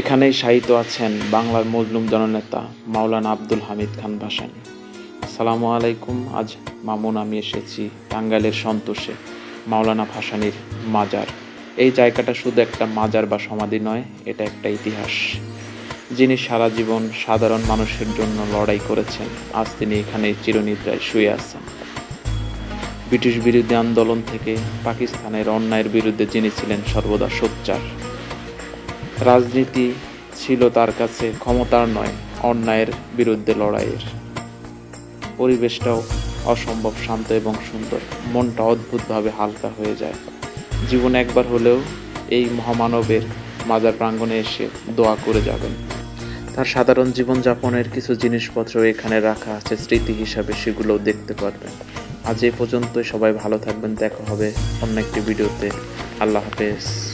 এখানেই শায়িত আছেন বাংলার মজলুম জননেতা মাওলানা আব্দুল হামিদ খান ভাসানী। আসসালামু আলাইকুম। আজ মামুন আমি এসেছি টাঙ্গাইলের সন্তোষে মাওলানা ভাসানীর মাজার। এই জায়গাটা শুধু একটা মাজার বা সমাধি নয়, এটা একটা ইতিহাস। যিনি সারা জীবন সাধারণ মানুষের জন্য লড়াই করেছেন, আজ তিনি এখানে চিরনিদ্রায় শুয়ে আছেন। ব্রিটিশ বিরোধী আন্দোলন থেকে পাকিস্তানের অন্যায়ের বিরুদ্ধে যিনি ছিলেন সর্বদা সোচ্চার। রাজনীতি ছিল তার কাছে ক্ষমতার নয়, অন্যায়ের বিরুদ্ধে লড়াইয়ের। পরিবেশটাও অসম্ভব শান্ত এবং সুন্দর, মনটা অদ্ভুতভাবে হালকা হয়ে যায়। জীবনে একবার হলেও এই মহামানবের মাজার প্রাঙ্গণে এসে দোয়া করে যাবেন। তার সাধারণ জীবনযাপনের কিছু জিনিসপত্র এখানে রাখা আছে স্মৃতি হিসাবে, সেগুলোও দেখতে পারবেন। আজ এই পর্যন্তই। সবাই ভালো থাকবেন, দেখা হবে অন্য একটি ভিডিওতে। আল্লাহ হাফেজ।